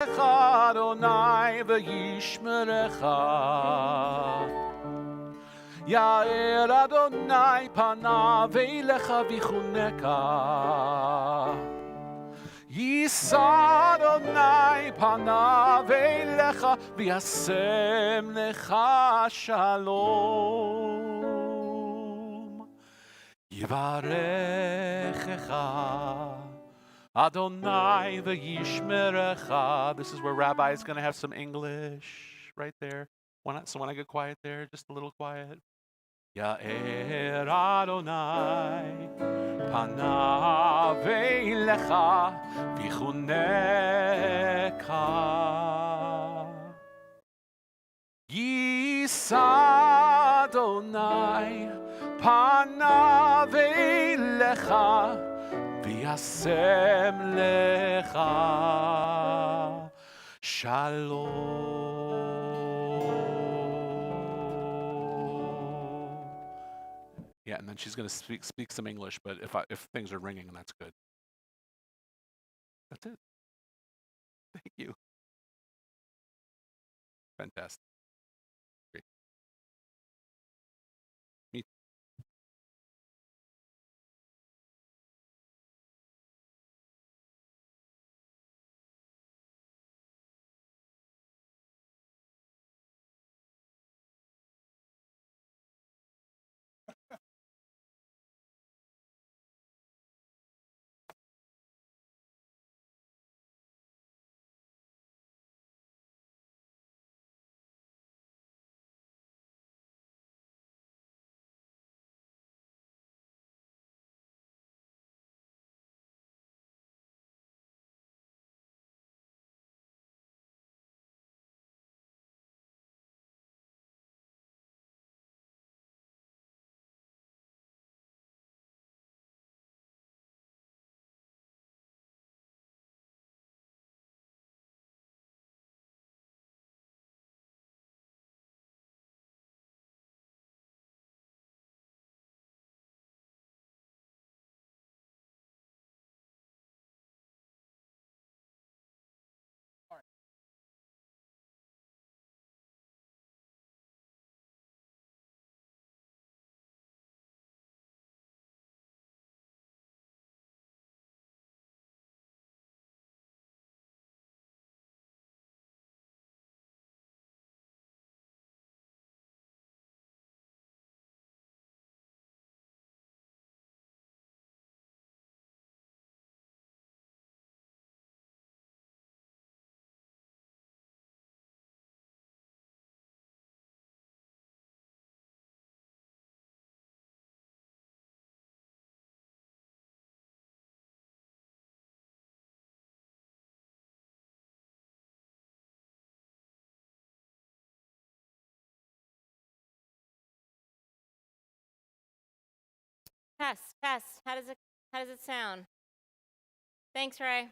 Adonai v'yishmerecha. Ya'er Adonai panav eilecha v'chuneka. Yisa Adonai panav eilecha v'yasem lecha shalom. Yivarechecha Adonai v'yishmerecha. This is where Rabbi is going to have some English right there. So when I get quiet there, just a little quiet. Ya'er Adonai panav eilecha v'chuneka. Yisa Adonai panav eilecha v'yasem lecha shalom. Yeah, and then she's going to speak some English, but if things are ringing, that's good. That's it. Thank you. Fantastic. Great. Me Test. How does it sound? Thanks, Ray.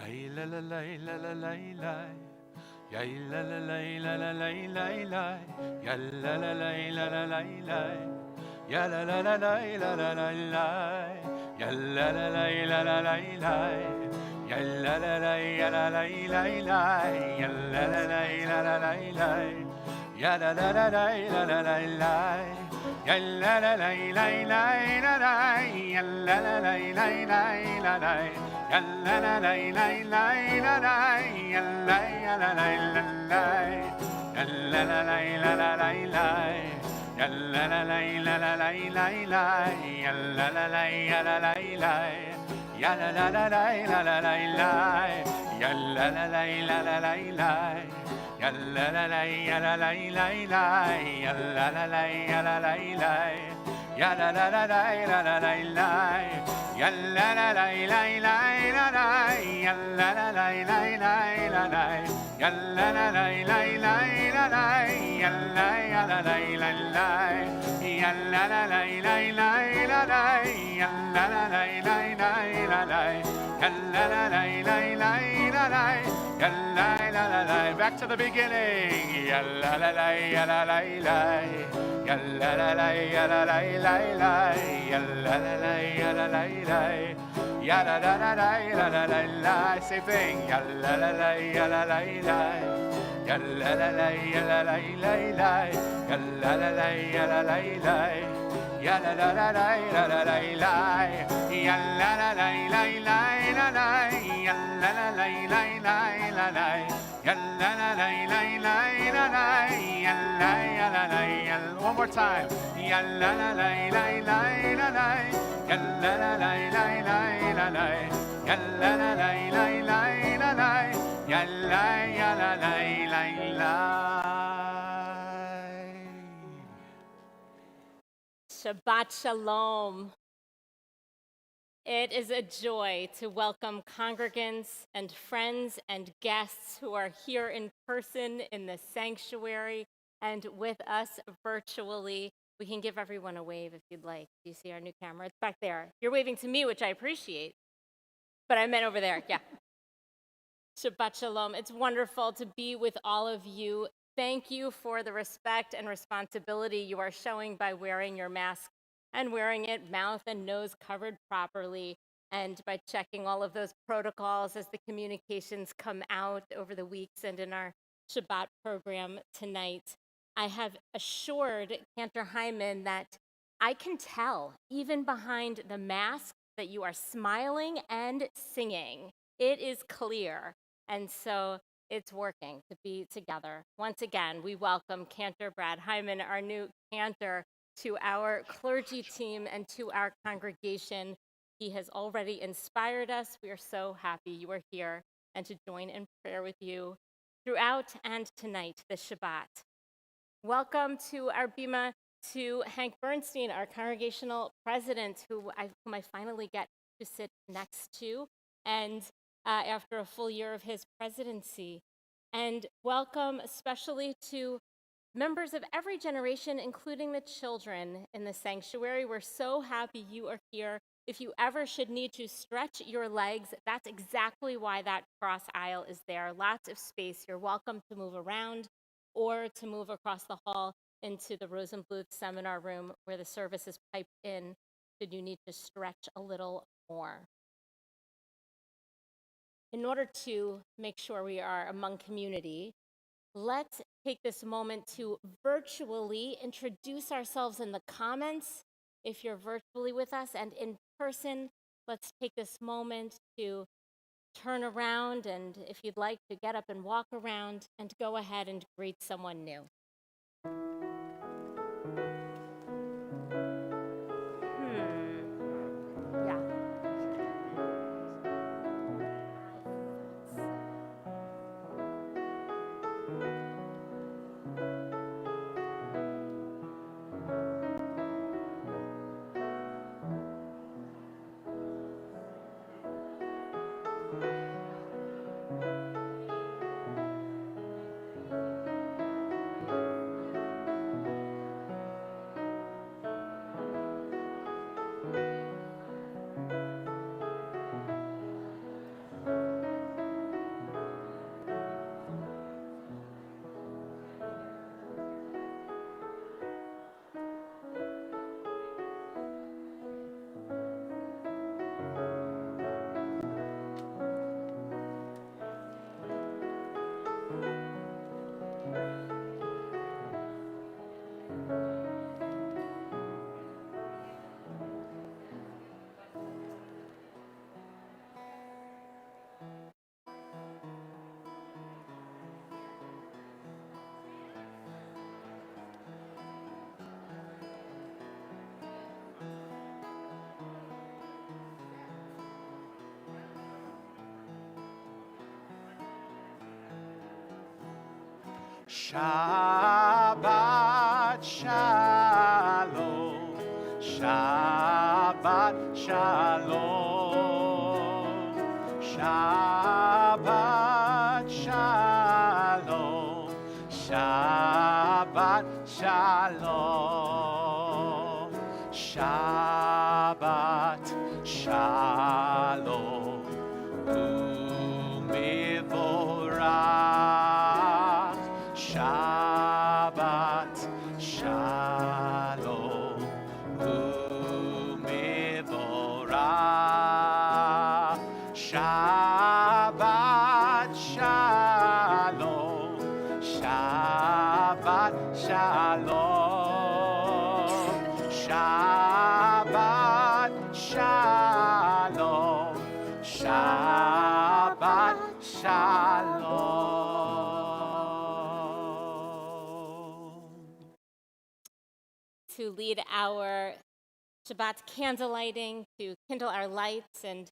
Ay la la la la la la la. Ya la la la la la la la la. Ya la la la la la la la. Ya la la la la la la la la. Ya la la la la la la la. Ya la la la la la la la. Ya la la la la la la la. Ya la la la la la la la la. Ya la la la la la la la. Ya la la la la la la la. Ya la la la la la la la. Ya la la la la la. Ya la la la la la la la. Ya la la la la la la la la. Ya la la la la la la. Ya la la la la la la la la. Ya la la la la la la la. Ya la la la la la la la. Ya la la la la la la. Ya la la la la la la la. Ya la la la la la la. Ya la la la la la la. Ya la la la la la la. Ya la la la la la. Ya la la la la la la. Ya la la la la la la. Ya la la la la la la. Ya la la la la. Back to the beginning. Ya la la la la la la. Ya la la la la la la la. Ya la la la la la la. Ya la la la la la la la. Same thing. Ya la la la la la la. Ya la la la la la la la. Ya la la la la la la. Ya la la la la la la la la. Ya la la la la la la la. Ya la la la la la la la. Ya la la la la la la la. Ya la la la la. One more time. Ya la la la la la la la. Ya la la la la la la la. Ya la la la la la la la. Ya la la la la la. Shabbat Shalom. It is a joy to welcome congregants and friends and guests who are here in person in the sanctuary and with us virtually. We can give everyone a wave if you'd like. Do you see our new camera? It's back there. You're waving to me, which I appreciate, but I meant over there. Yeah. Shabbat Shalom. It's wonderful to be with all of you. Thank you for the respect and responsibility you are showing by wearing your mask and wearing it mouth and nose covered properly, and by checking all of those protocols as the communications come out over the weeks and in our Shabbat program tonight. I have assured Cantor Hyman that I can tell, even behind the mask, that you are smiling and singing. It is clear. And so it's working to be together. Once again, we welcome Cantor Brad Hyman, our new cantor, to our clergy team and to our congregation. He has already inspired us. We are so happy you are here and to join in prayer with you throughout and tonight, this Shabbat. Welcome to our Bima to Hank Bernstein, our congregational president, whom I finally get to sit next to, and after a full year of his presidency. And welcome especially to members of every generation, including the children in the sanctuary. We're so happy you are here. If you ever should need to stretch your legs, that's exactly why that cross aisle is there. Lots of space. You're welcome to move around or to move across the hall into the Rosenbluth seminar room where the service is piped in should you need to stretch a little more. In order to make sure we are among community, let's take this moment to virtually introduce ourselves in the comments if you're virtually with us, and in person, let's take this moment to turn around and, if you'd like, to get up and walk around and go ahead and greet someone new. Yeah. Shabbat Shalom. Shabbat Shalom. Shabbat Shalom. Shabbat Shalom. Shabbat Shalom. Umivorach. Shabbat Shalom. Umivorach. Shabbat Shalom. Shabbat Shalom. Shabbat Shalom. Shabbat Shalom. To lead our Shabbat candlelighting, to kindle our lights and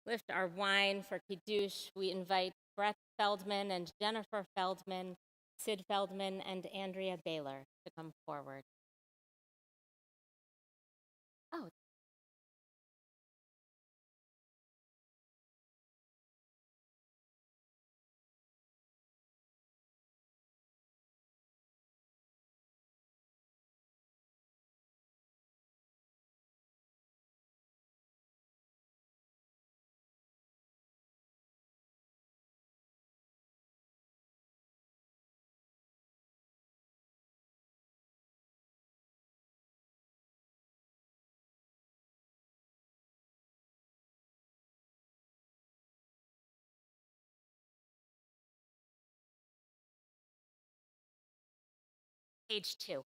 lift our wine for Kiddush, we invite Brett Feldman and Jennifer Feldman, Sid Feldman, and Andrea Baylor to come forward. Oh, page 2.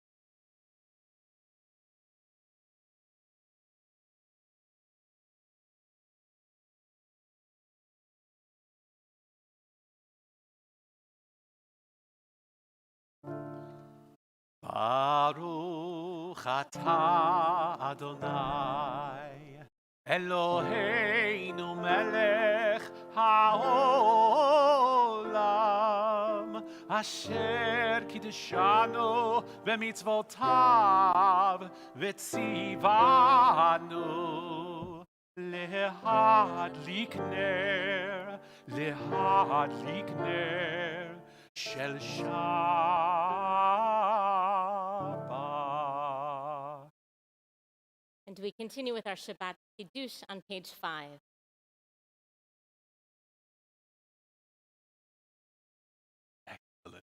Baruch atah Adonai Eloheinu melech haolam asher kiddushanu b'mitzvotav v'tzivanu lehadlik ner shel Shabbat. And we continue with our Shabbat Kiddush on page 5. Excellent.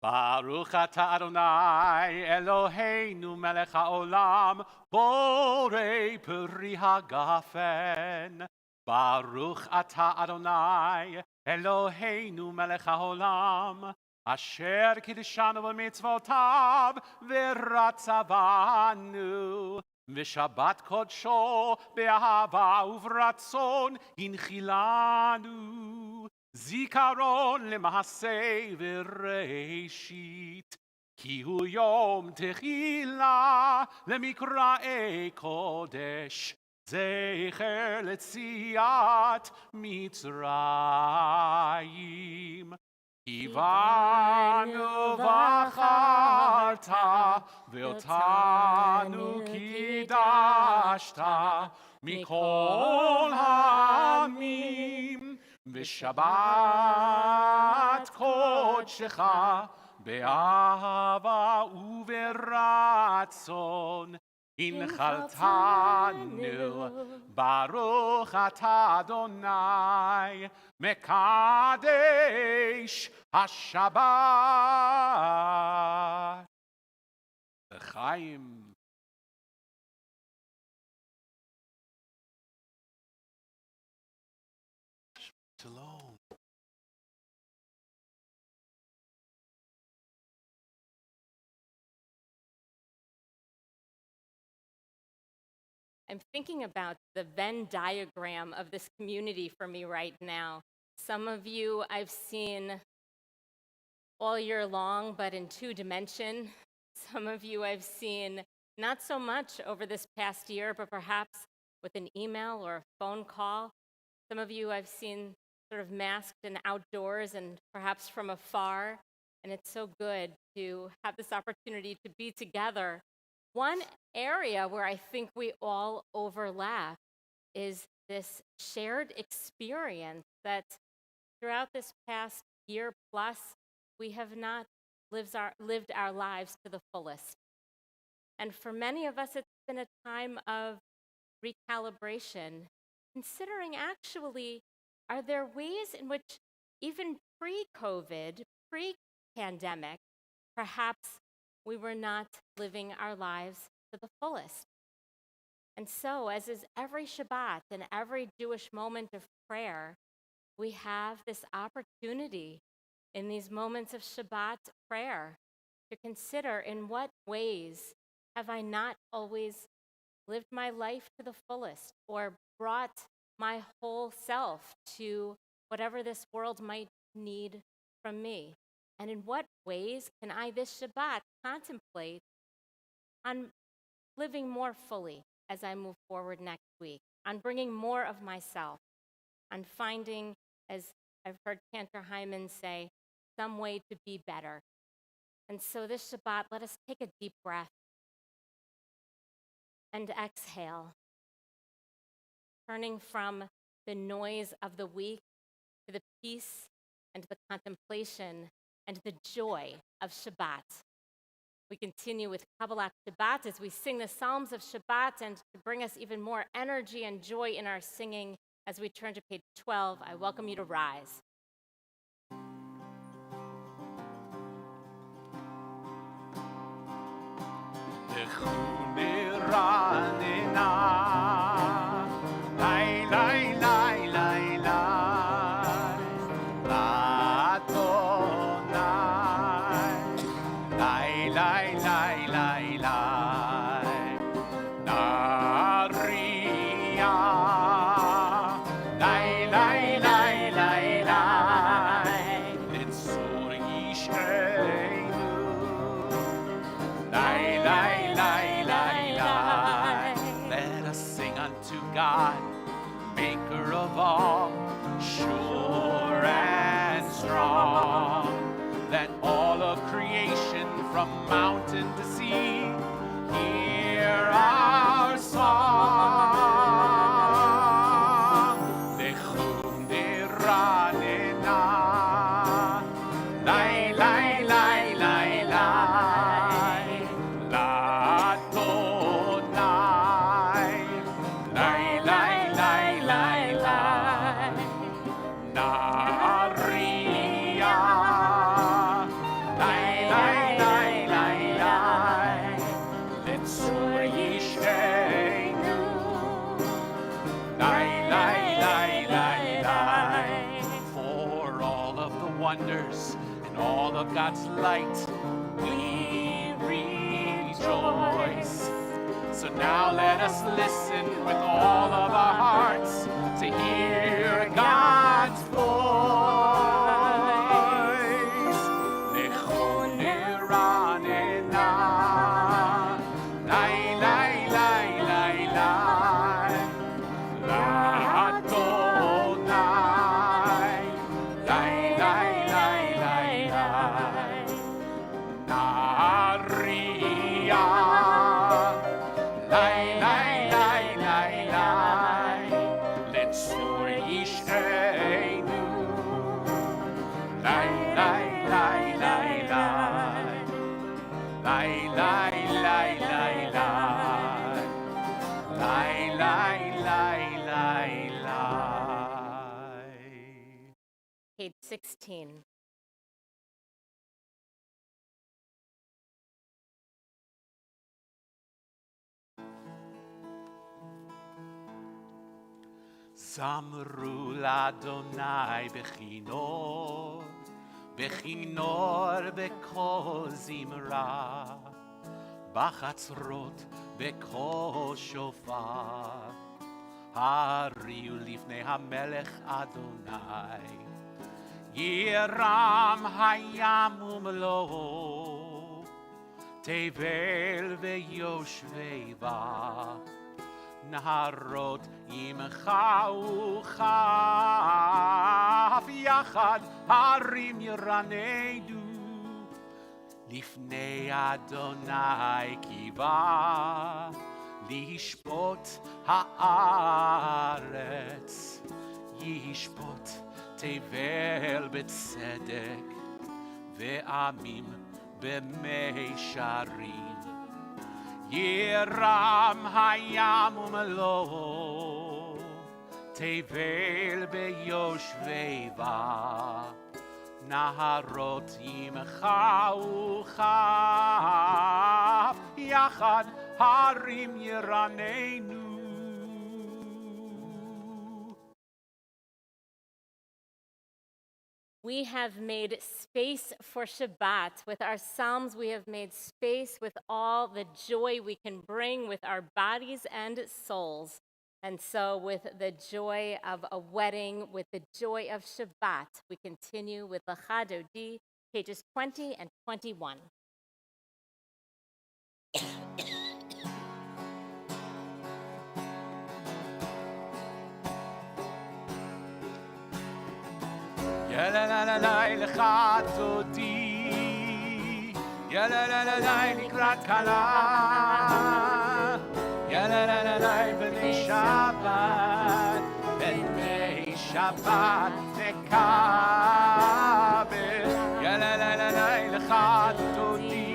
Baruch atah Adonai Eloheinu melech haolam borei peri hagafen. Baruch atah Adonai Eloheinu melech haolam asher kiddushanu b'mitzvotav v'ratzavanu v'shabbat kodsho be'ahava uvratzon hinchilanu zikaron lema'aseh v'reishit ki hu yom techila lemikra'ei kodesh zecher letziat Mitzrayim. Kivanu v'acharta ve'otanu kidashta mikol ha'amim v'shabbat kodshecha be'ahava u'v'ratzon Inchaltanu Baruch atah Adonai Mekadesh HaShabbat. L'chaim. Shalom. I'm thinking about the Venn diagram of this community for me right now. Some of you I've seen all year long, but in 2-dimension. Some of you I've seen not so much over this past year, but perhaps with an email or a phone call. Some of you I've seen sort of masked and outdoors and perhaps from afar. and it's so good to have this opportunity to be together. One area where I think we all overlap is this shared experience that throughout this past year plus, we have not lived our lives to the fullest. And for many of us, it's been a time of recalibration, considering actually, are there ways in which even pre-COVID, pre-pandemic, perhaps we were not living our lives to the fullest? And so, as is every Shabbat and every Jewish moment of prayer, we have this opportunity in these moments of Shabbat prayer to consider, in what ways have I not always lived my life to the fullest or brought my whole self to whatever this world might need from me? And in what ways can I this Shabbat contemplate on living more fully as I move forward next week, on bringing more of myself, on finding, as I've heard Cantor Hyman say, some way to be better. And so this Shabbat, let us take a deep breath and exhale, turning from the noise of the week to the peace and the contemplation and the joy of Shabbat. We continue with Kabbalat Shabbat as we sing the Psalms of Shabbat, and to bring us even more energy and joy in our singing, as we turn to page 12, I welcome you to rise. God, maker of all, sure and strong. Let all of creation from mountain to sea hear our song. Lechum deranena, lai lai lai lai lai, la tonai, lai lai lai lai lai, naria, lai lai lai lai lai, letzur yishenu, lai lai lai lai lai. For all of the wonders and all of God's light, we rejoice. So now let us listen with all of our hearts to hear God's voice. Lechon eranena, lai lai lai lai lai, la Adonai, lai lai lai lai lai, naria. Lai, lai, lai, lai, lai, letzur yishenu. Lai, lai, lai, lai, lai, lai, lai, lai, lai, lai, lai, lai, lai, lai, lai. Page 16. Zamru l'Adonai bechinor, bechinor bekol zimra, bachatzrot bekol shofar. Hariu lifnei hamelech Adonai, Yiram hayam umlo, tevel veyoshvei ba. Naharot imcha uchaf yachad harim yiranedu לפני אדוני קיווה, לשפוט הארץ, ישפוט תבל בצדק, ועמים במישרים. ירם הים ומלואו, תבל ביושבי בה, נהרות עמך וכף, יחד הרים ירננו. We have made space for Shabbat. With our psalms, we have made space with all the joy we can bring with our bodies and souls. And so, with the joy of a wedding, with the joy of Shabbat, we continue with Lecha Dodi, pages 20 and 21. יללללי lecha dodi, יללללי לקראת כלה, יללללי בני שבת, בני שבת נקבל, יללללי lecha dodi,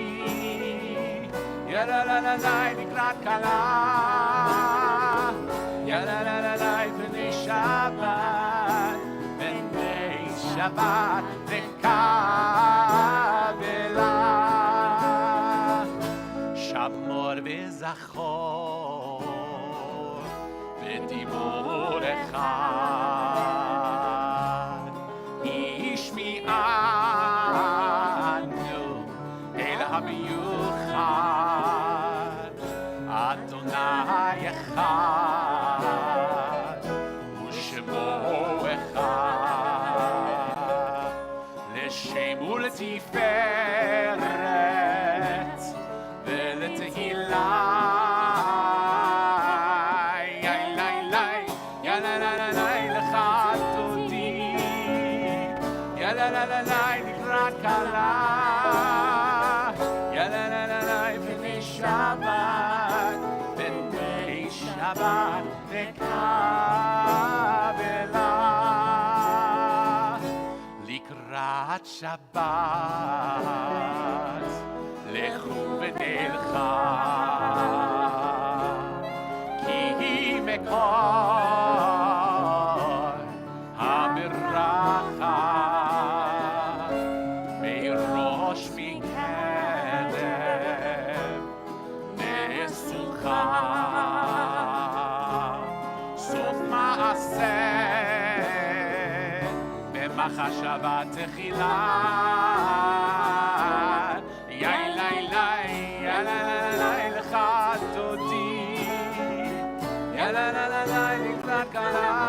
יללללי לקראת כלה, יללללי בני שבת, Shabbat v'kavela, Shamor v'zachor v'dibur echad, Ishmi'anu el ha'miyuchad, Adonai echad, u'shemo echad, לשם ולתפארת ולתהילה. יללללי lecha dodi, יללללי לקראת כלה, יללללי בני שבת, בני שבת נקבלה. לקראת שבת, לכו ונלכה, כי מקור הברכה, מראש מקדם נסוכה, סוף מעשה במחשבה תחילה. יללללי lecha dodi, יללללי לקראת כלה,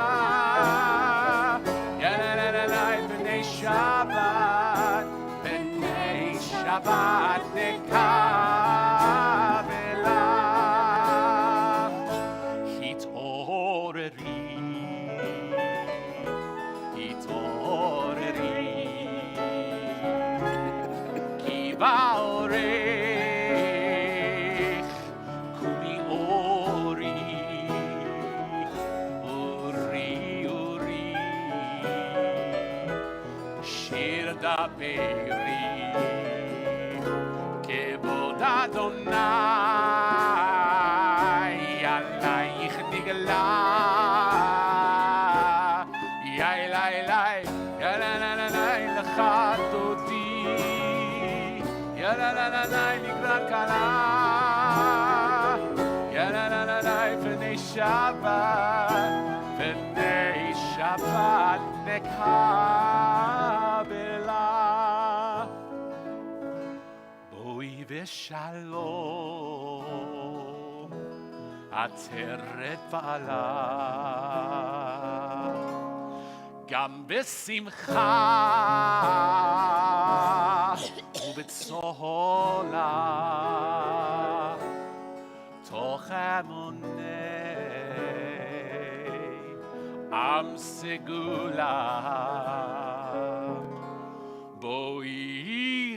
יללללי בני שבת, בני שבת נקבלה. התעוררי, התעוררי, כי באורך קומי אורי, אורי, אורי, שיר דברי, כבוד אדוני עלייך נגלה. יללללי lecha dodi, יללללי לקראת כלה, יללללי בני שבת, בני שבת נקבלה. בואי ושלום, עטרת בעלה, גם בשמחה ובצהלה, תוך אמוני עם סגולה. בואי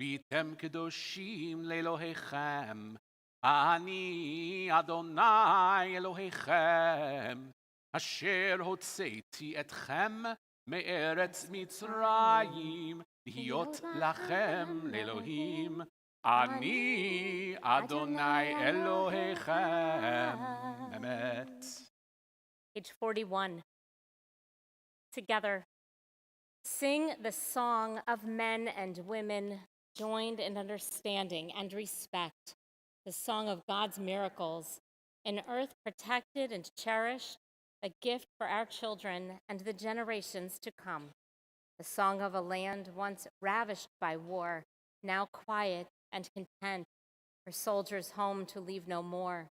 Vitem kedoshim leElohechem. Ani Adonai Elohechem. Asher hotzeiti etchem me'eretz Mitzrayim. Liot lachem leElohim. Ani Adonai Elohechem. Emet. Page 41. Together, sing the song of men and women joined in understanding and respect, the song of God's miracles, an earth protected and cherished, a gift for our children and the generations to come, the song of a land once ravished by war, now quiet and content, for soldiers home to leave no more,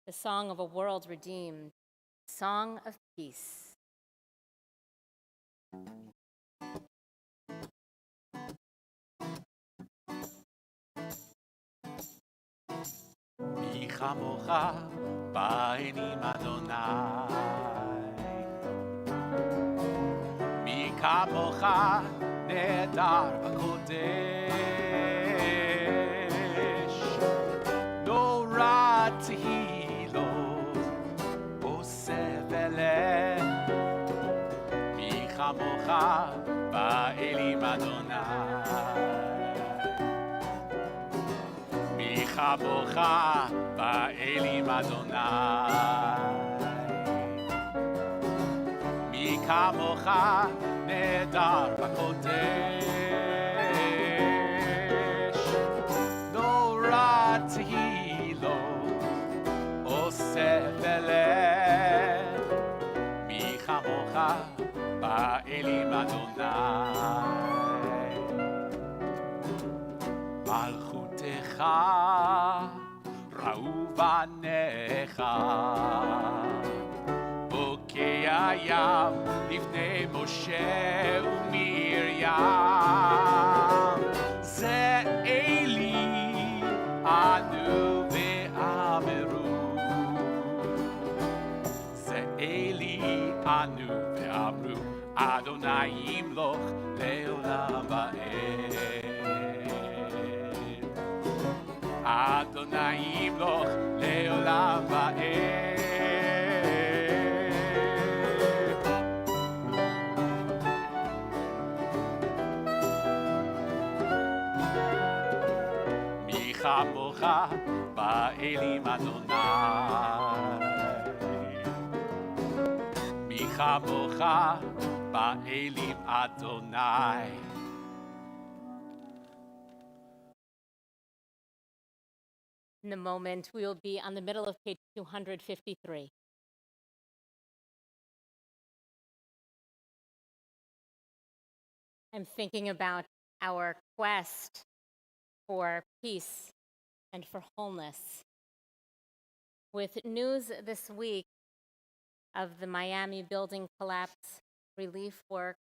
the song of a world redeemed, song of peace. מי כמוך בעינים אדוני, מי כמוך נהדר בקודש, נורא תהילות עושה ולב, מי כמוך בעינים אדוני. כמוך באלים אדוני, מי כמוך נהדר בקודש, נורא תהילות עושה בלב, מי כמוך באלים אדוני. מלכותך ראו בניך, בוקע ים לפני משה ומרים, זה אלי ענו ואמרו, זה אלי ענו ואמרו, אדוני ימלוך לעולם ועד. אדוני ימלוך לעולם ועד. מי כמוך באלים אדוני, מי כמוך באלים אדוני. In a moment, we will be on the middle of page 253. I'm thinking about our quest for peace and for wholeness. With news this week of the Miami building collapse, relief work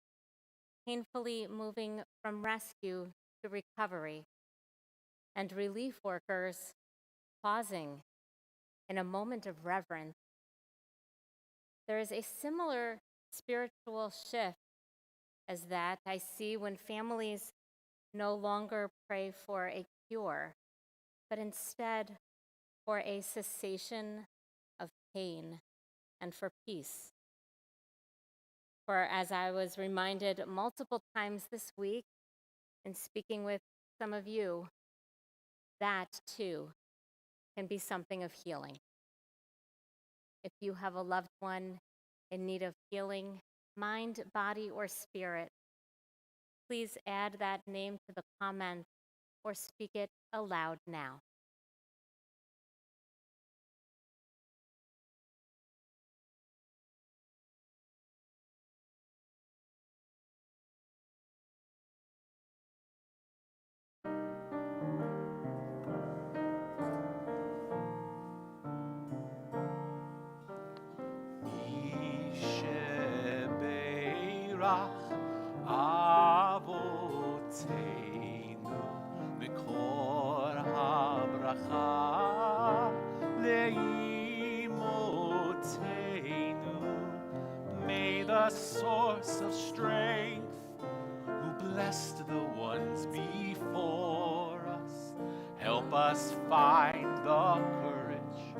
painfully moving from rescue to recovery, and relief workers pausing in a moment of reverence, there is a similar spiritual shift as that I see when families no longer pray for a cure, but instead for a cessation of pain and for peace. For as I was reminded multiple times this week in speaking with some of you, that too can be something of healing. If you have a loved one in need of healing, mind, body, or spirit, please add that name to the comments or speak it aloud now. אבותינו מקור הברכה לאמותינו. May the source of strength who blessed the ones before help us find the courage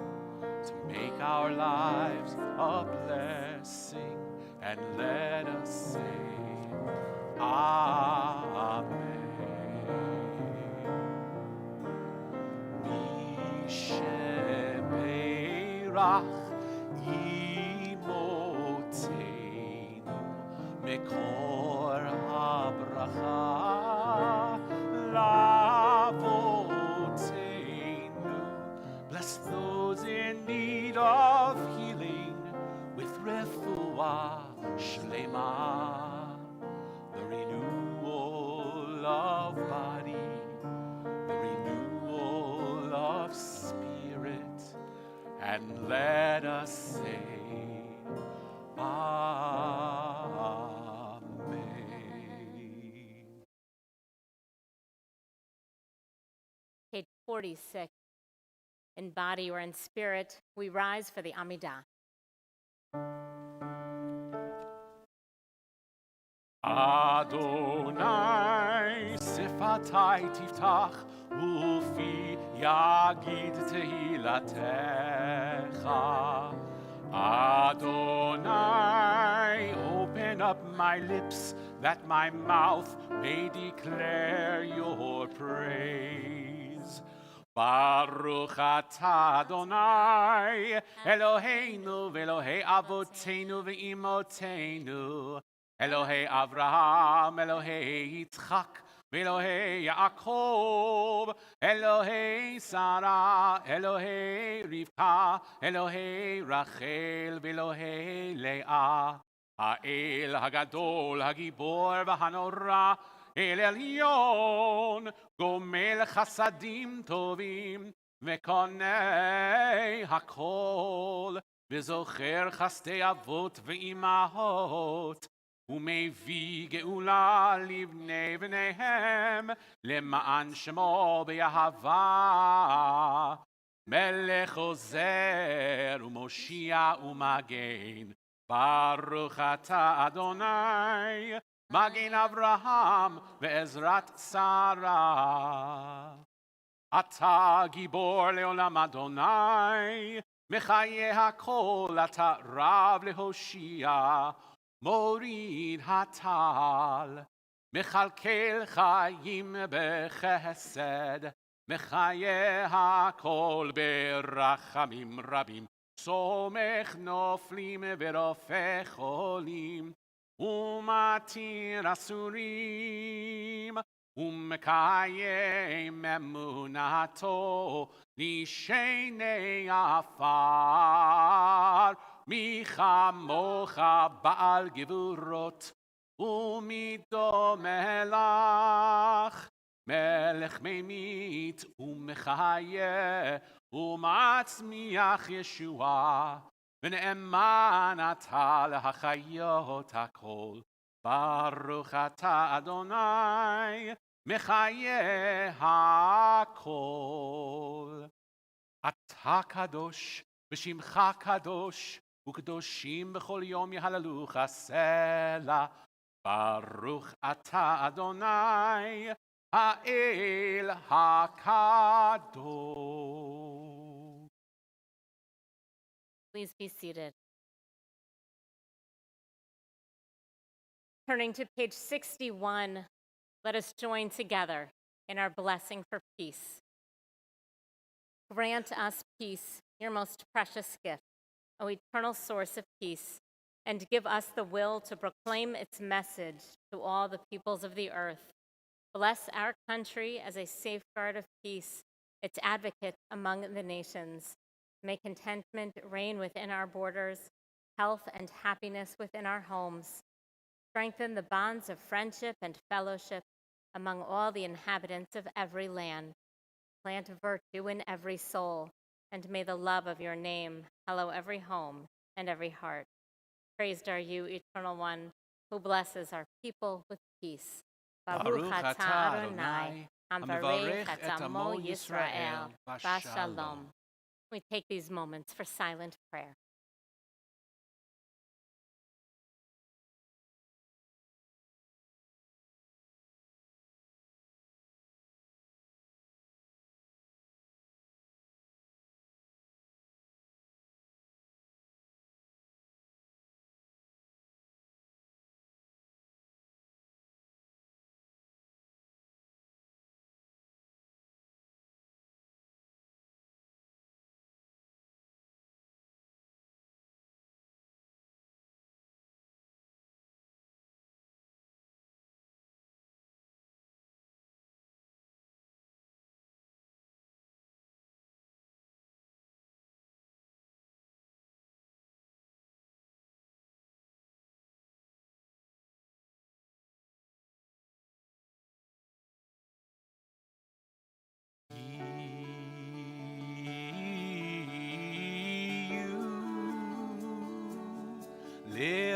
to make our lives a blessing, and let us say, Amen. Misheberach imotenu mekor habracha lavotenu. Bless those in need of healing with refuah shlema, the renewal of body, the renewal of spirit, and let us say, Amen. Page 46. In body or in spirit, we rise for the Amidah. Adonai sifatai tiftach ufi yagid tehilatecha. Adonai, open up my lips that my mouth may declare your praise. Baruch atah Adonai, Eloheinu v'Elohei avoteinu v'imotenu, Elohei Avraham, Elohei Yitzchak, Elohei Yaakov, Elohei Sarah, Elohei Rivka, Elohei Rachel, Elohei Leah, Ha'el Hagadol, Hagibor v'Hanora, El Elyon, Gomel Chasadim Tovim, Vekonei Hakol, V'zocher Chastei Avot v'Imahot, ומביא גאולה לבני בניהם, למען שמו באהבה. מלך עוזר ומושיע ומגן, ברוך אתה אדוני, מגן אברהם ועזרת שרה. אתה גיבור לעולם אדוני, מחיה הכל אתה רב להושיע. מוריד הטל, מכלכל חיים בחסד, מחיה הכל ברחמים רבים, סומך נופלים ורופא חולים, ומתיר אסורים, ומקיים אמונתו לשני עפר. מי כמוך בעל גבורות, ומי דומה לך, מלך ממית ומחיה, ומצמיח ישועה, ונאמן אתה להחיות הכל. ברוך אתה אדוני, מחיה הכל. אתה קדוש, ושמך קדוש, וקדושים בכל יום יהללוך סלע. ברוך אתה אדוני, האל הקדוש. Please be seated. Turning to page 61, let us join together in our blessing for peace. Grant us peace, your most precious gift, O eternal source of peace, and give us the will to proclaim its message to all the peoples of the earth. Bless our country as a safeguard of peace, its advocate among the nations. May contentment reign within our borders, health and happiness within our homes. Strengthen the bonds of friendship and fellowship among all the inhabitants of every land. Plant virtue in every soul, and may the love of your name hallow every home and every heart. Praised are you, Eternal One, who blesses our people with peace. Baruch atah Adonai, Hamvarech et et amo amo Yisrael, Yisrael, Bashalom. We take these moments for silent prayer.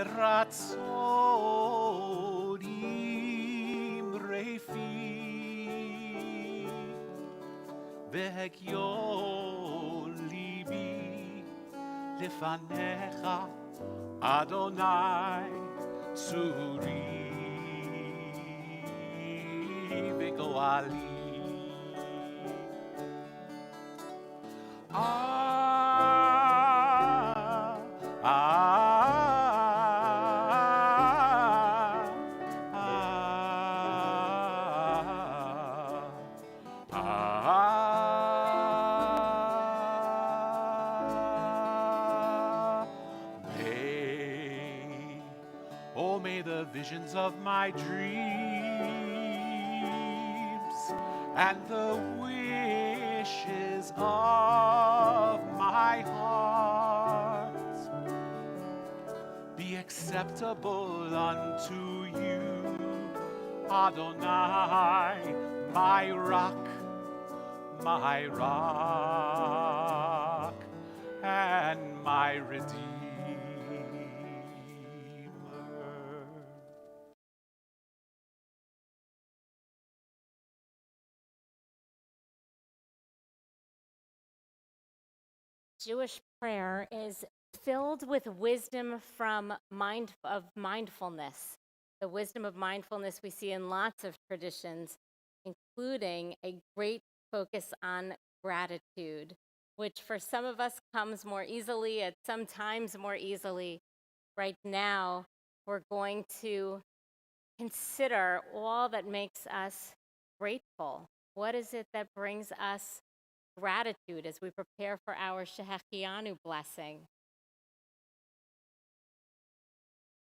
ברצונים רפי והגיון ליבי לפניך אדוני צורי וגואלי may the visions of my dreams and the wishes of my heart be acceptable unto you, Adonai, my rock, and my redeemer. Jewish prayer is filled with wisdom of mindfulness. The wisdom of mindfulness we see in lots of traditions, including a great focus on gratitude, which for some of us comes more easily, at some times more easily. Right now, we're going to consider all that makes us grateful. What is it that brings us gratitude as we prepare for our Shehechianu blessing?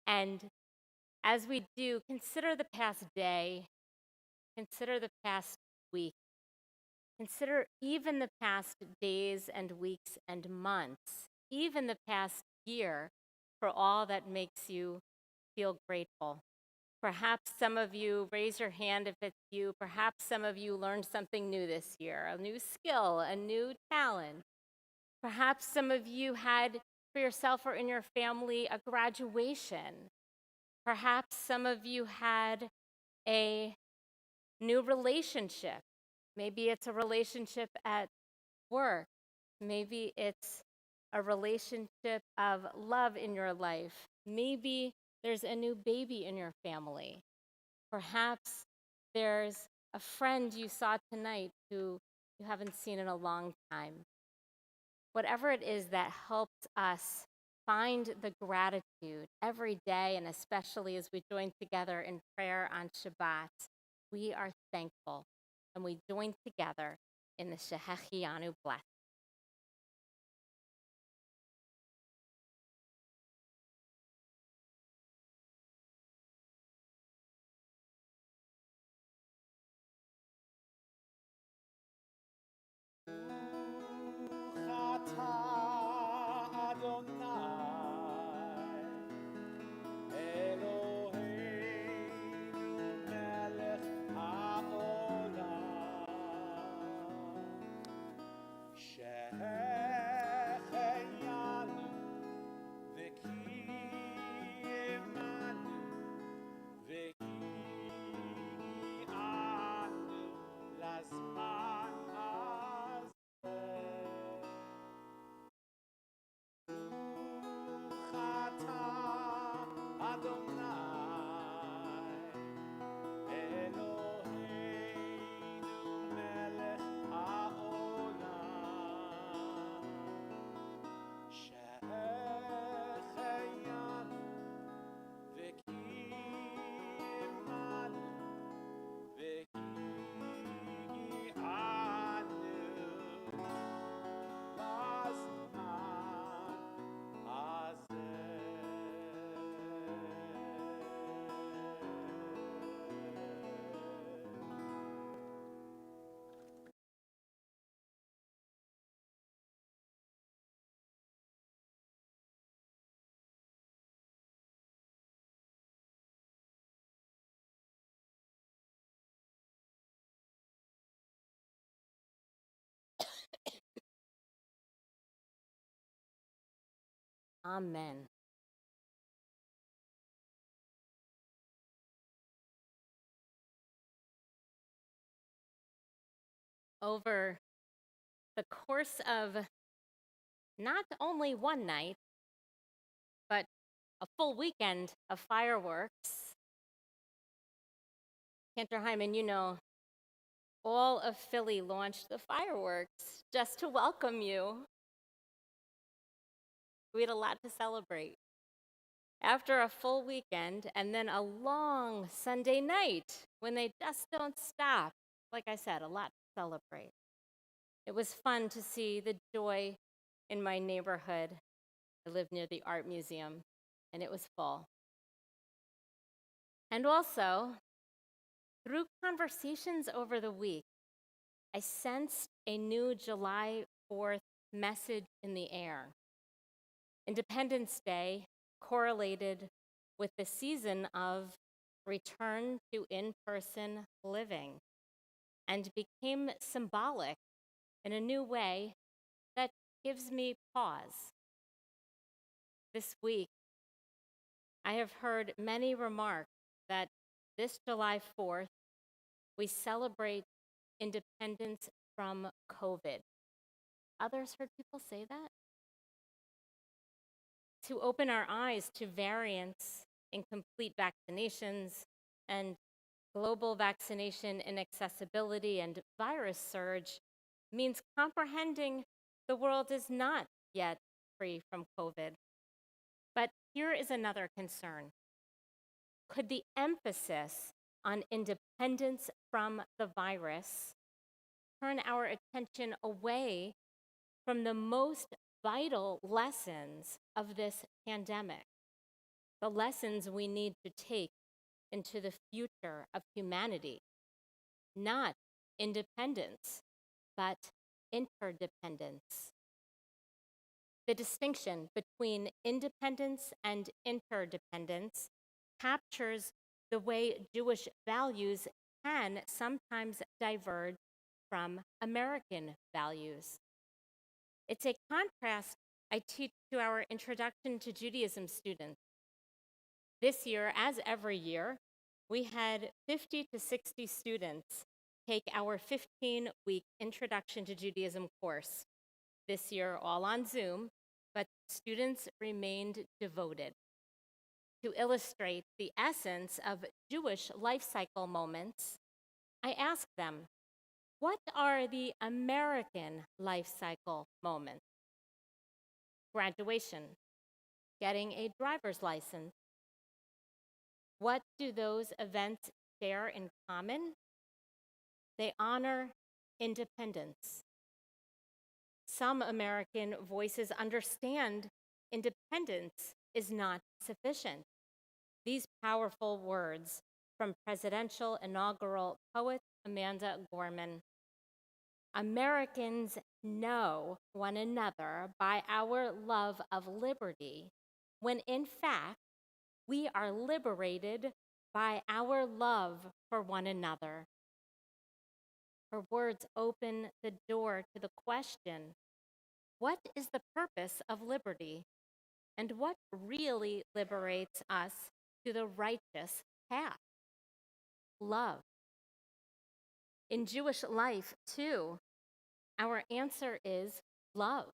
And as we do, consider the past day, consider the past week, consider even the past days and weeks and months, even the past year, for all that makes you feel grateful. Perhaps some of you, raise your hand if it's you, perhaps some of you learned something new this year, a new skill, a new talent. Perhaps some of you had for yourself or in your family a graduation. Perhaps some of you had a new relationship. Maybe it's a relationship at work. Maybe it's a relationship of love in your life. Maybe there's a new baby in your family. Perhaps there's a friend you saw tonight who you haven't seen in a long time. Whatever it is that helps us find the gratitude every day, and especially as we join together in prayer on Shabbat, we are thankful, and we join together in the Shehechianu blessing. Amen. over the course of not only one night, but a full weekend of fireworks. Cantor Hyman, you know, all of Philly launched the fireworks just to welcome you. We had a lot to celebrate. After a full weekend and then a long Sunday night when they just don't stop, like I said, a lot to celebrate. It was fun to see the joy in my neighborhood. I live near the art museum, and it was full. And also, through conversations over the week, I sensed a new July 4th message in the air. Independence Day correlated with the season of return to in person living and became symbolic in a new way that gives me pause. This week, I have heard many remark that this July 4th, we celebrate independence from COVID. Others heard people say that. To open our eyes to variants in complete vaccinations and global vaccination inaccessibility and virus surge means comprehending the world is not yet free from COVID. But here is another concern. Could the emphasis on independence from the virus turn our attention away from the most vital lessons of this pandemic, the lessons we need to take into the future of humanity? Not independence, but interdependence. The distinction between independence and interdependence captures the way Jewish values can sometimes diverge from American values. It's a contrast I teach to our Introduction to Judaism students. This year, as every year, we had 50 to 60 students take our 15-week Introduction to Judaism course. This year, all on Zoom, but students remained devoted. To illustrate the essence of Jewish life cycle moments, I asked them, what are the American life cycle moments? Graduation, getting a driver's license. What do those events share in common? They honor independence. Some American voices understand independence is not sufficient. These powerful words from presidential inaugural poet Amanda Gorman. Americans know one another by our love of liberty, when in fact, we are liberated by our love for one another. Her words open the door to the question, what is the purpose of liberty? And what really liberates us to the righteous path? Love. In Jewish life, too, our answer is love.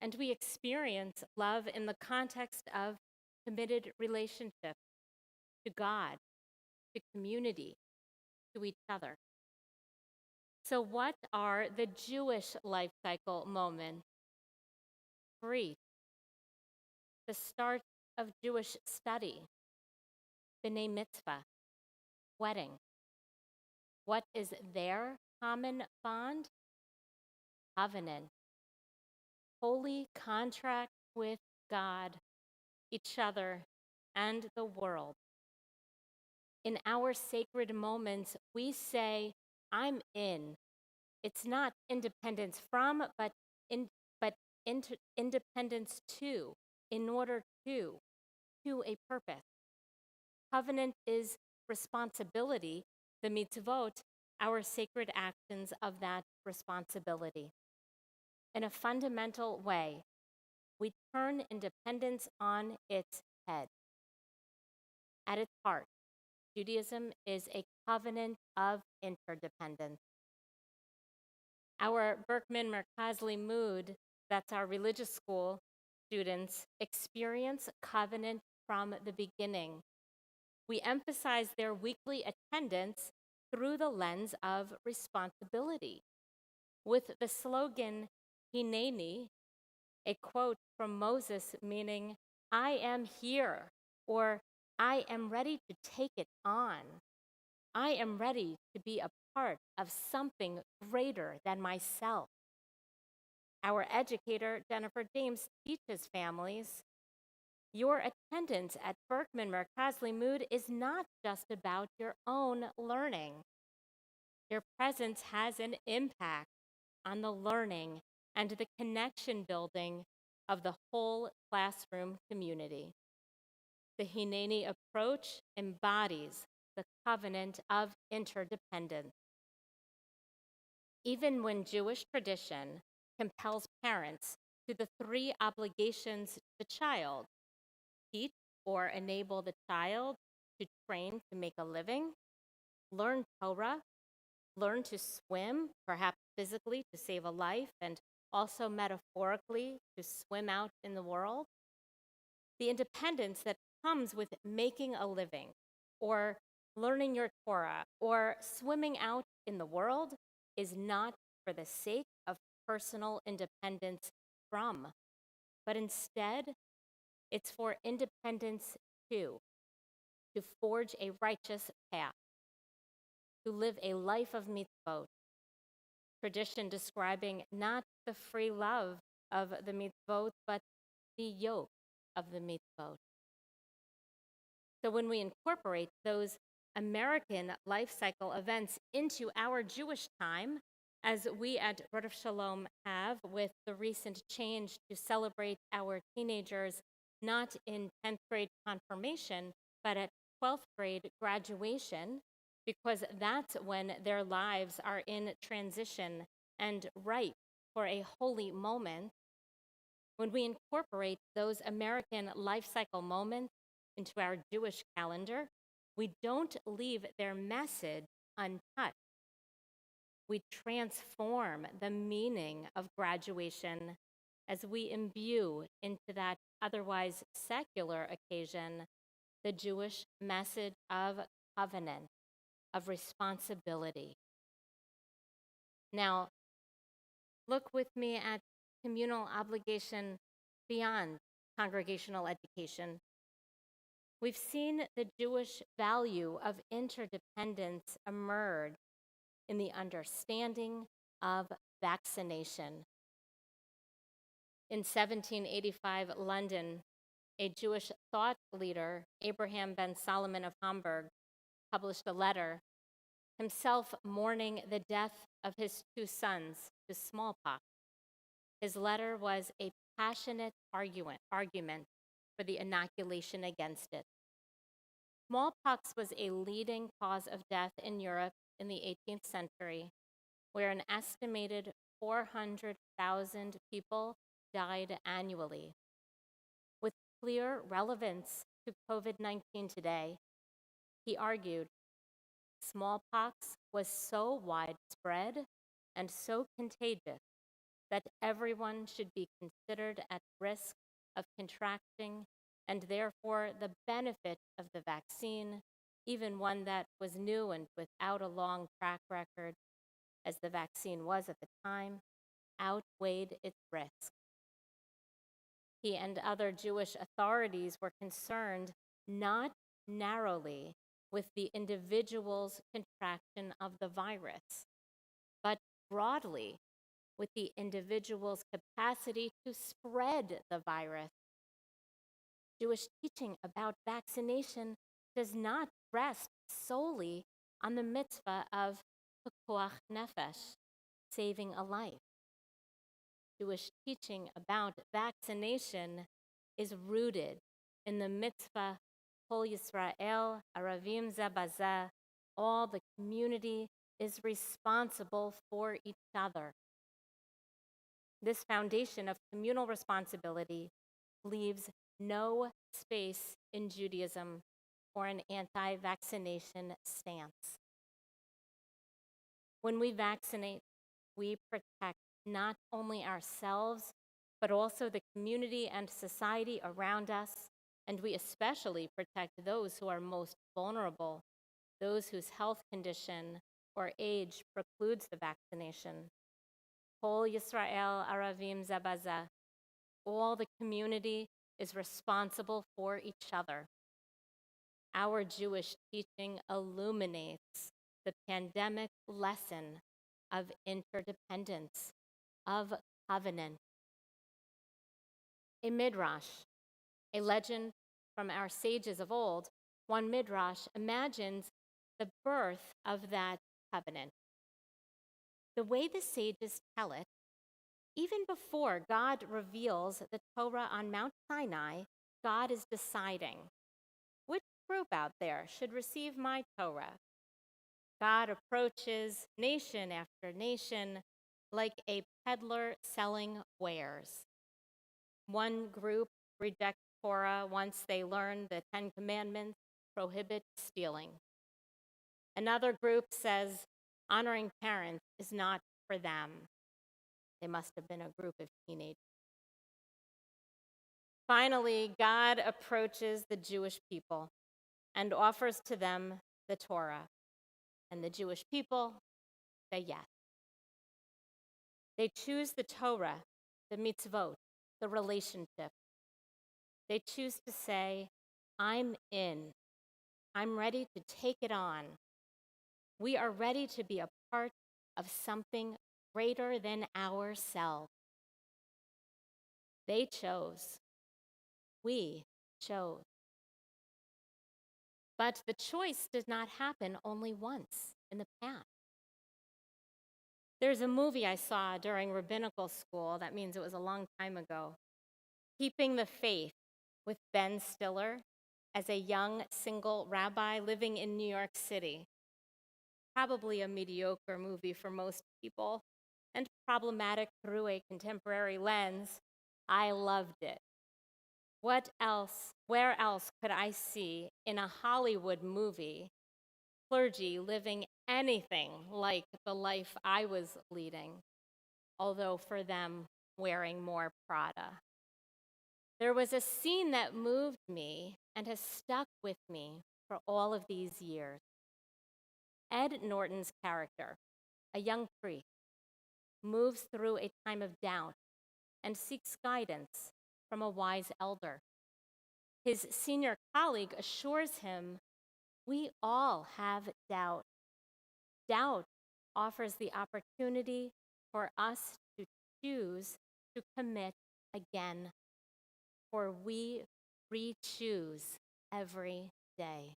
And we experience love in the context of committed relationship to God, to community, to each other. So, what are the Jewish life cycle moments? 3, the start of Jewish study, B'nai Mitzvah, wedding. What is their common bond? Covenant, holy contract with God, each other, and the world. In our sacred moments, we say, I'm in. It's not independence from, but independence to, in order to a purpose. Covenant is responsibility, the mitzvot, our sacred actions of that responsibility. In a fundamental way, we turn independence on its head. At its heart, Judaism is a covenant of interdependence. Our Berkman Merkaz Limud, that's our religious school students, experience covenant from the beginning. We emphasize their weekly attendance through the lens of responsibility. With the slogan, Hineni, a quote from Moses meaning, I am here, or I am ready to take it on. I am ready to be a part of something greater than myself. Our educator, Jennifer James, teaches families, your attendance at Berkman Merkaz Limud is not just about your own learning. Your presence has an impact on the learning and the connection building of the whole classroom community. The Hineni approach embodies the covenant of interdependence. Even when Jewish tradition compels parents to the three obligations to the child, teach or enable the child to train to make a living, learn Torah, learn to swim, perhaps physically to save a life, and also metaphorically to swim out in the world. The independence that comes with making a living, or learning your Torah, or swimming out in the world is not for the sake of personal independence from, but instead, it's for independence to forge a righteous path, to live a life of mitzvot, tradition describing not the free love of the mitzvot, but the yoke of the mitzvot. So when we incorporate those American life cycle events into our Jewish time, as we at Rodef Shalom have with the recent change to celebrate our teenagers not in 10th grade confirmation, but at 12th grade graduation, because that's when their lives are in transition and ripe for a holy moment. When we incorporate those American life cycle moments into our Jewish calendar, we don't leave their message untouched. We transform the meaning of graduation as we imbue into that otherwise secular occasion the Jewish message of covenant, of responsibility. Now, look with me at communal obligation beyond congregational education. We've seen the Jewish value of interdependence emerge in the understanding of vaccination. In 1785 London, a Jewish thought leader, Abraham ben Solomon of Hamburg, published a letter, himself mourning the death of his two sons to smallpox. His letter was a passionate argument for the inoculation against it. Smallpox was a leading cause of death in Europe in the 18th century, where an estimated 400,000 people died annually. With clear relevance to COVID-19 today, he argued, smallpox was so widespread and so contagious that everyone should be considered at risk of contracting, and therefore the benefit of the vaccine, even one that was new and without a long track record, as the vaccine was at the time, outweighed its risk. He and other Jewish authorities were concerned not narrowly with the individual's contraction of the virus, but broadly with the individual's capacity to spread the virus. Jewish teaching about vaccination does not rest solely on the mitzvah of pikuach nefesh, saving a life. Jewish teaching about vaccination is rooted in the mitzvah Kol Yisrael Aravim Zeh Bazeh, all the community is responsible for each other. This foundation of communal responsibility leaves no space in Judaism for an anti-vaccination stance. When we vaccinate, we protect not only ourselves, but also the community and society around us, and we especially protect those who are most vulnerable, those whose health condition or age precludes the vaccination. Kol Yisrael Aravim Zabaza. All the community is responsible for each other. Our Jewish teaching illuminates the pandemic lesson of interdependence, of covenant. A midrash, a legend from our sages of old, one midrash imagines the birth of that covenant. The way the sages tell it, even before God reveals the Torah on Mount Sinai, God is deciding which group out there should receive my Torah. God approaches nation after nation like a peddler selling wares. One group rejects Torah once they learn the Ten Commandments prohibit stealing. Another group says honoring parents is not for them. They must have been a group of teenagers. Finally, God approaches the Jewish people and offers to them the Torah. And the Jewish people say yes. They choose the Torah, the mitzvot, the relationship. They choose to say, I'm in. I'm ready to take it on. We are ready to be a part of something greater than ourselves. They chose. We chose. But the choice did not happen only once in the past. There's a movie I saw during rabbinical school, that means it was a long time ago, Keeping the Faith, with Ben Stiller as a young single rabbi living in New York City. Probably a mediocre movie for most people, and problematic through a contemporary lens. I loved it. What else, where else could I see in a Hollywood movie clergy living anything like the life I was leading, although for them, wearing more Prada? There was a scene that moved me and has stuck with me for all of these years. Ed Norton's character, a young priest, moves through a time of doubt and seeks guidance from a wise elder. His senior colleague assures him, we all have doubt. Doubt offers the opportunity for us to choose to commit again, for we re-choose every day.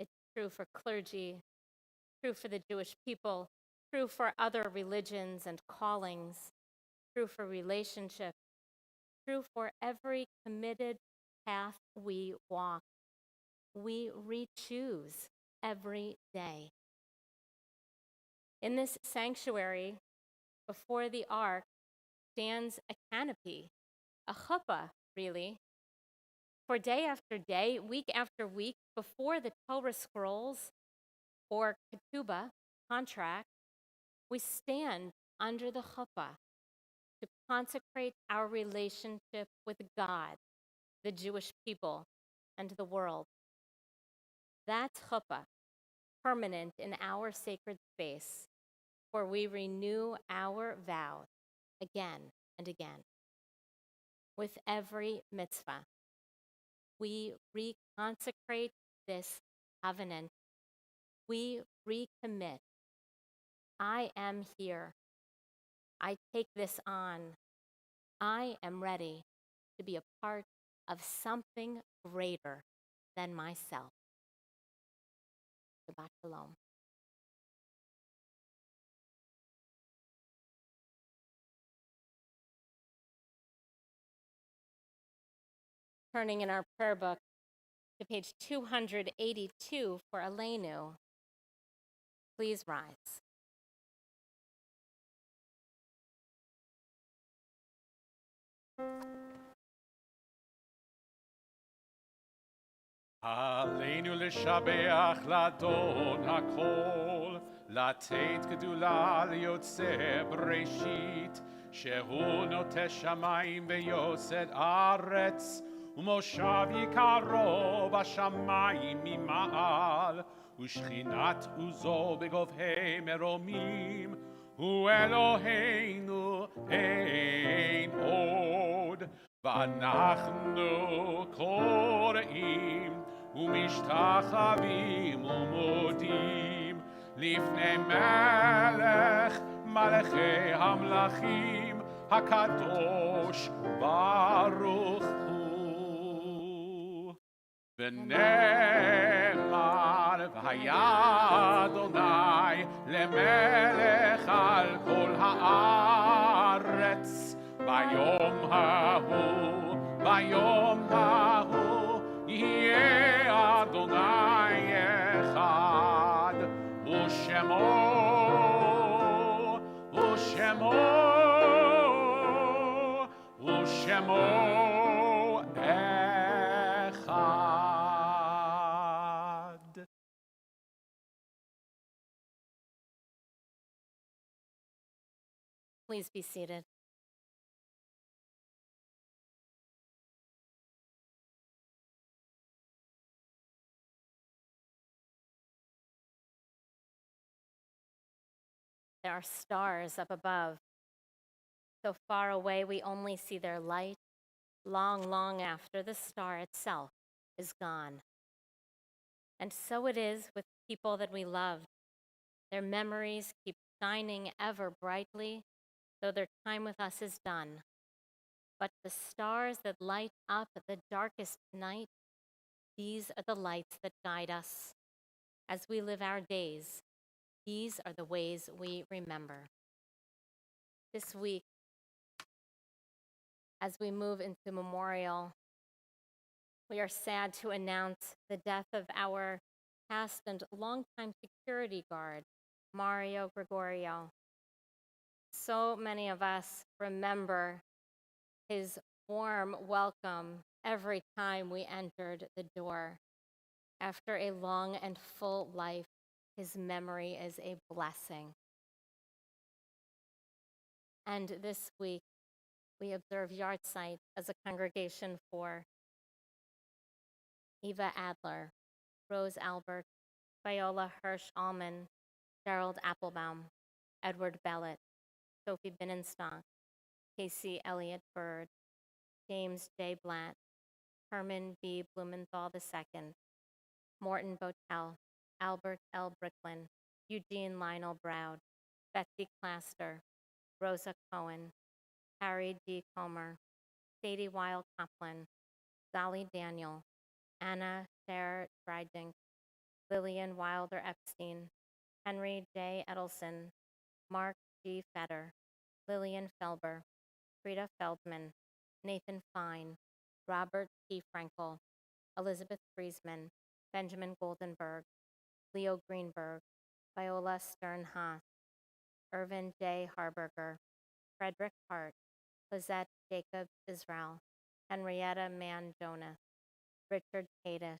It's true for clergy, true for the Jewish people, true for other religions and callings, true for relationships, true for every committed path we walk. We re-choose every day. In this sanctuary, before the ark, stands a canopy, a chuppah, really. For day after day, week after week, before the Torah scrolls, or ketubah, contract, we stand under the chuppah to consecrate our relationship with God, the Jewish people, and the world. That's chuppah, permanent in our sacred space, for we renew our vows again and again. With every mitzvah, we reconsecrate this covenant. We recommit. I am here. I take this on. I am ready to be a part of something greater than myself. Shabbat Shalom. Turning in our prayer book to page 282 for Aleinu. Please rise. עלינו לשבח לאדון הכל, לתת גדולה ליוצא בראשית, שהוא נוטה שמיים ויוסד ארץ, ומושב יקרו בשמיים ממעל, ושכינת עוזו בגובהי מרומים, הוא אלוהינו אין עוד. ואנחנו קוראים ומשתחווים ומודים לפני מלך מלכי המלכים הקדוש ברוך הוא. ונאמר והיה אדוני למלך על כל הארץ ביום ההוא, ביום ההוא יהיה אדוני אחד, ושמו אחד. Please be seated. There are stars up above. So far away, we only see their light long, long after the star itself is gone. And so it is with people that we love. Their memories keep shining ever brightly, though their time with us is done. But the stars that light up the darkest night, these are the lights that guide us. As we live our days, these are the ways we remember. This week, as we move into memorial, we are sad to announce the death of our past and longtime security guard, Mario Gregorio. So many of us remember his warm welcome every time we entered the door. After a long and full life, his memory is a blessing. And this week, we observe yahrzeit as a congregation for Eva Adler, Rose Albert, Viola Hirsch Allman, Gerald Applebaum, Edward Bellett, Sophie Binnenstock, Casey Elliott Bird, James J. Blatt, Herman B. Blumenthal II, Morton Botel, Albert L. Bricklin, Eugene Lionel Browd, Betsy Claster, Rosa Cohen, Harry D. Comer, Sadie Weil Kaplan, Dolly Daniel, Anna Sher Drydink, Lillian Wilder Epstein, Henry J. Edelson, Mark G. Fetter, Lillian Felber, Frida Feldman, Nathan Fine, Robert P. Frankel, Elizabeth Friesman, Benjamin Goldenberg, Leo Greenberg, Viola Stern Haas, Irvin J. Harburger, Frederick Hart, Lizette Jacob Israel, Henrietta Mann Jonas, Richard Kadish,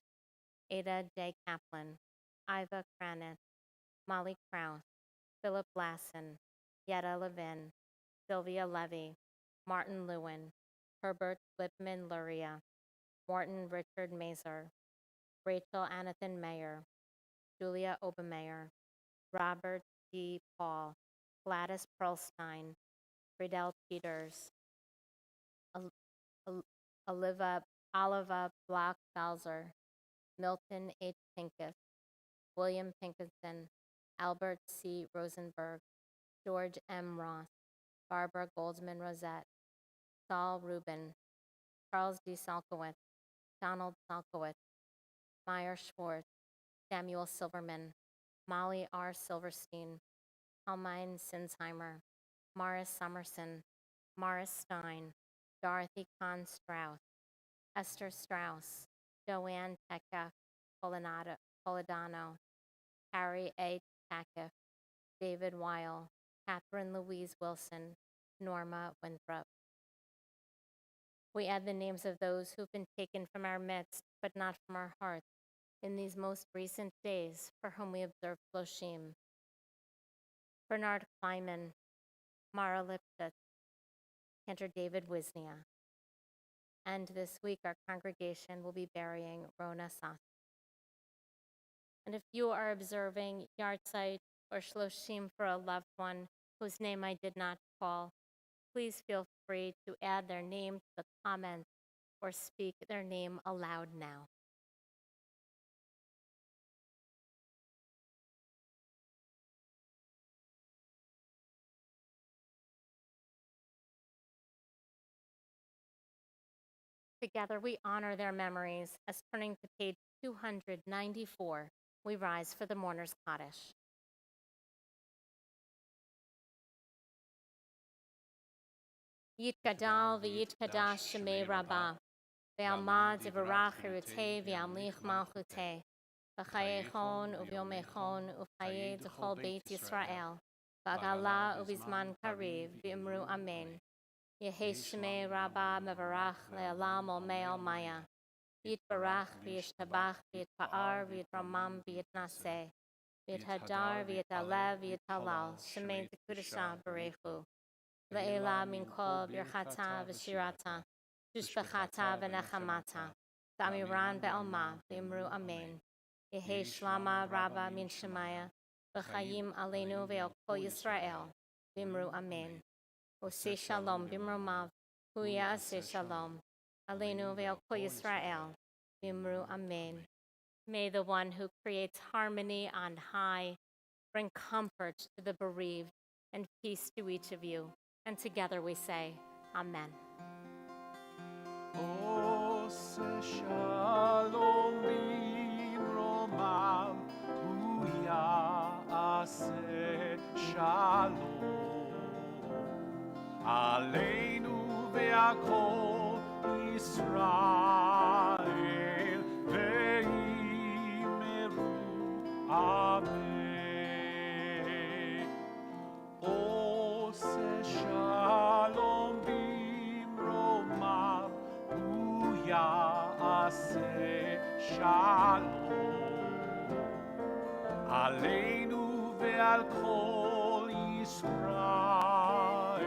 Ada J. Kaplan, Iva Kranitz, Molly Kraus, Philip Lassen, Yetta Levin, Sylvia Levy, Martin Lewin, Herbert Lipman Luria, Morton Richard Mazer, Rachel Anathan Mayer, Julia Obermeyer, Robert D. Paul, Gladys Perlstein, Friedel Peters, Oliva Block Balzer, Milton H. Pincus, William Pinkerton, Albert C. Rosenberg, George M. Ross, Barbara Goldsman Rosette, Saul Rubin, Charles D. Salkowitz, Donald Salkowitz, Meyer Schwartz, Samuel Silverman, Molly R. Silverstein, Almine Sinsheimer, Morris Summerson, Morris Stein, Dorothy Kahn Strauss, Esther Strauss, Joanne Tekka Poladano, Harry A. Takiff, David Weil, Catherine Louise Wilson, Norma Winthrop. We add the names of those who've been taken from our midst, but not from our hearts, in these most recent days for whom we observe Shloshim. Bernard Kleiman, Mara Lipschitz, Cantor David Wisnia. And this week, our congregation will be burying Rona Sas. And if you are observing yahrzeit or shloshim for a loved one whose name I did not call, please feel free to add their name to the comments or speak their name aloud now. Together we honor their memories as, turning to page 294, we rise for the mourner's Kaddish. Yitgadal v'yitkadash shemei rabbah, ve'almad zivarach hirutei ve'amlich malchutei, v'chayechon u'vyomechon u'chaye d'chol beit Yisrael, v'agala u'bizman kariv v'imru amen. Yehi shemei rabbah mevarach le'alam olmei maya. Yitbarach v'yishtabach v'yitpa'ar v'yitramam v'yitnaseh, v'yithadar v'yitalev v'yitalal, shemei d'kudashah barechu. Ve'ela min kol birchata v'shirata, tushbechata v'nechamata, d'amiran be'alma v'imru amen. Yehi shlama rabba min shemaya, v'chayim aleinu ve'el kol Yisrael, v'imru amen. Oseh shalom b'imromav, hu ya'aseh shalom, aleinu ve'el kol Yisrael, v'imru amen. May the one who creates harmony on high bring comfort to the bereaved and peace to each of you. And together we say, Amen. Oseh shalom b'imromav, hu ya'aseh shalom. Aleinu ve'akol Yisrael ve'imeru amen. Oseh shalom b'imromav, hu ya'aseh shalom. Aleinu ve'al kol Yisrael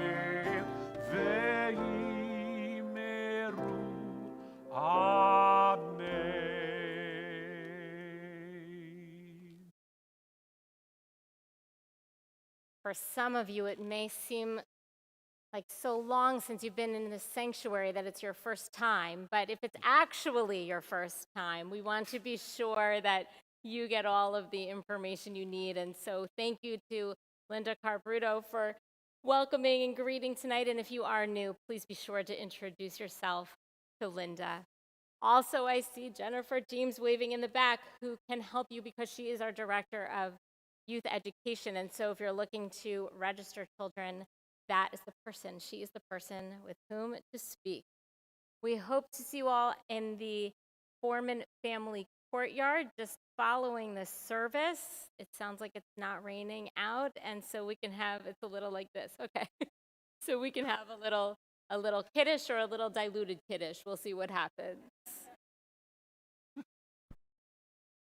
ve'imeru amen. For some of you, it may seem like so long since you've been in the sanctuary that it's your first time, but if it's actually your first time, we want to be sure that you get all of the information you need. And so thank you to Linda Carpruto for welcoming and greeting tonight. And if you are new, please be sure to introduce yourself to Linda. Also, I see Jennifer James waving in the back, who can help you because she is our director of youth education. And so if you're looking to register children, that is the person. She is the person with whom to speak. We hope to see you all in the Foreman family courtyard just following the service. It sounds like it's not raining out, and so we can have, it's a little like this, okay. So we can have a little kiddush or a little diluted kiddush. We'll see what happens.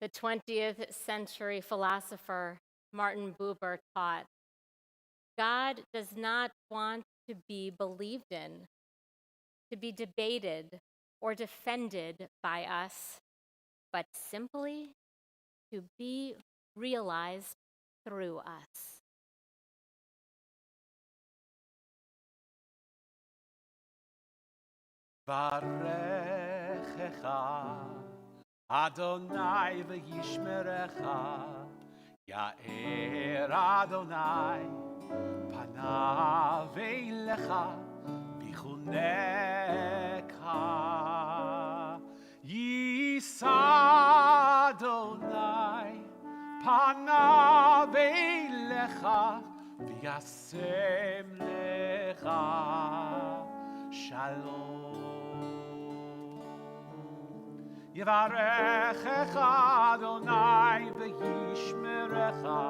The 20th century philosopher Martin Buber taught, God does not want to be believed in, to be debated or defended by us, but simply to be realized through us. Varechecha Adonai v'yishmerecha, Ya'er Adonai panav eilecha v'chuneka. Yisa Adonai panav eilecha v'yasem lecha shalom. Yevarechecha Adonai v'yishmerecha,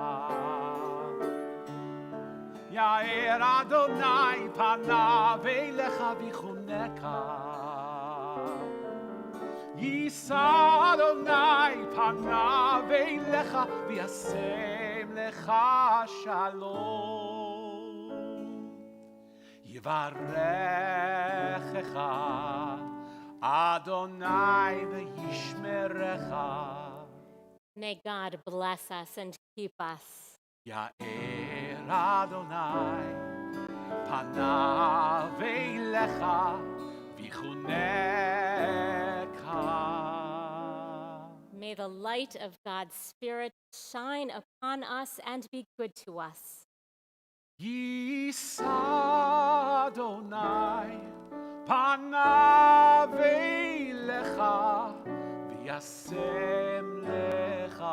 Ya'er Adonai panav eilecha v'chuneka. יישא אדוני פניו אליך וישם לך שלום. יברכך אדוני וישמרך. May God bless us and keep us. יאר אדוני פניו אליך ויחונך. May the light of God's Spirit shine upon us and be good to us. יישא אדוני פניו אליך וישם לך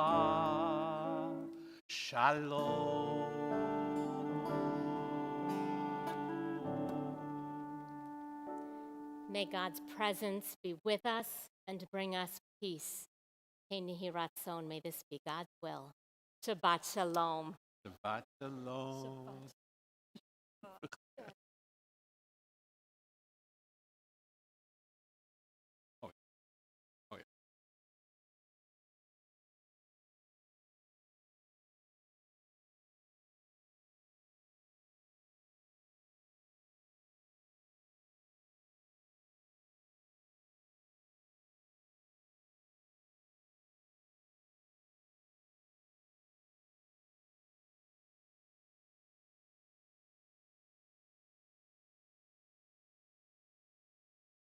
שלום. May God's presence be with us and bring us peace. Hey Nihiratzon, may this be God's will. Shabbat Shalom. Shabbat Shalom.